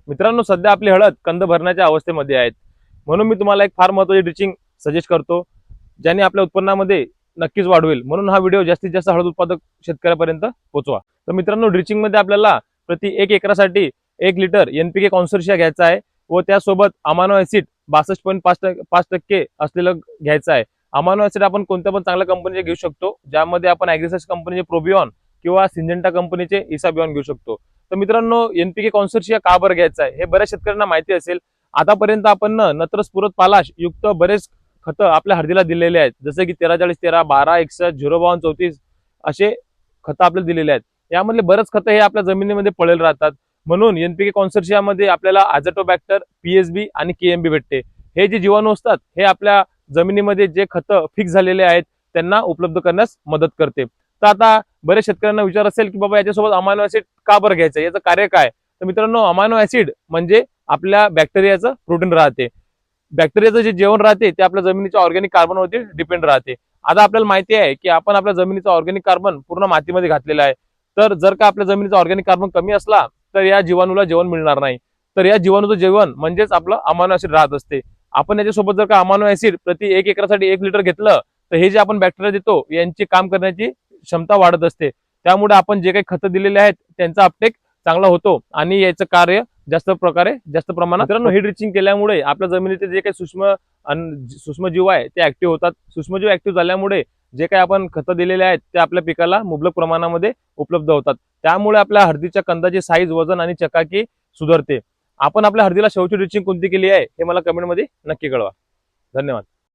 मित्रांनो, सध्या आपली हळद कंद भरण्याच्या अवस्थेमध्ये आहेत, म्हणून मी तुम्हाला एक फार महत्त्वाची ड्रिचिंग सजेस्ट करतो, ज्याने आपल्या उत्पन्नामध्ये नक्कीच वाढ होईल। म्हणून हा व्हिडिओ जास्तीत जास्त हळद उत्पादक शेतकऱ्यापर्यंत पोहोचवा। तर मित्रांनो, ड्रिचिंग मध्ये आपल्याला प्रति 1 एकरासाठी 1 लिटर NPK कॉन्सोर्शिया घ्यायचा आहे व त्यासोबत अमानो ऍसिड 62.5% असलेलं घ्यायचं आहे। अमानो ऍसिड आपण कोणत्या पण चांगल्या कंपनीचे घेऊ शकतो, ज्यामध्ये आपण ॲग्रिसर्च कंपनीचे प्रोबियॉन किंवा सिंजेंटा कंपनीचे इसाबियॉन घेऊ शकतो। तर मित्रांनो, NPK कॉन्सोर्शिया का बरं घ्यायचा आहे हे बऱ्याच शेतकऱ्यांना माहिती असेल। आतापर्यंत आपण नत्र स्फुरद पालाश युक्त बरेच खतं आपल्या हळदीला दिलेले आहेत, जसे की 13-40-13, 12-61, 052-34 असे खतं आपल्याला दिलेले आहेत। यामधले बरेच खतं हे आपल्या जमिनीमध्ये पडेल राहतात, म्हणून NPK कॉन्सोर्शिया मध्ये आपल्याला अझोटोबॅक्टर, PSB आणि KMB भेटते। हे जे जीवाणू असतात हे आपल्या जमिनीमध्ये जे खतं फिक्स झालेले आहेत त्यांना उपलब्ध करण्यास मदत करते। तर आता बरेच शेतकऱ्यांना विचार असेल की बाबा याच्यासोबत अमायनो ऍसिड का बरं घ्यायचं, याचं कार्य काय? तर मित्रांनो, अमायनो ऍसिड म्हणजे आपल्या बॅक्टेरियाचं प्रोटीन राहते। बॅक्टेरियाचं जे जेवण राहते ते आपल्या जमिनीच्या ऑर्गॅनिक कार्बनवरती डिपेंड राहते। आता आपल्याला माहिती आहे की आपण आपल्या जमिनीचा ऑर्गॅनिक कार्बन पूर्ण मातीमध्ये घातलेला आहे, तर जर का आपल्या जमिनीचा ऑर्गॅनिक कार्बन कमी असला तर या जीवाणूला जेवण मिळणार नाही। तर या जीवाणूचं जेवण म्हणजेच आपलं अमायनो ऍसिड राहत असते। आपण याच्यासोबत जर का अमायनो ऍसिड प्रति 1 एकरासाठी 1 लिटर घेतलं तर हे जे आपण बॅक्टेरिया देतो यांची काम करण्याची क्षमता वाढत असते। त्यामुळे आपण जे काही खतं दिलेले आहेत त्यांचा अपटेक चांगला होतो आणि याचं कार्य जास्त प्रमाणात। मित्रांनो, ही ड्रिचिंग केल्यामुळे आपल्या जमिनीचे जे काही सूक्ष्मजीव आहे ते ऍक्टिव्ह होतात। सूक्ष्मजीव ऍक्टिव्ह झाल्यामुळे जे काही आपण खतं दिलेले आहेत ते आपल्या पिकाला मुबलक प्रमाणामध्ये उपलब्ध होतात। त्यामुळे आपल्या हळदीच्या कंदाची साईज, वजन आणि चकाकी सुधारते। आपण आपल्या हळदीला शेवटची ड्रिचिंग कोणती केली आहे हे मला कमेंटमध्ये नक्की कळवा। धन्यवाद।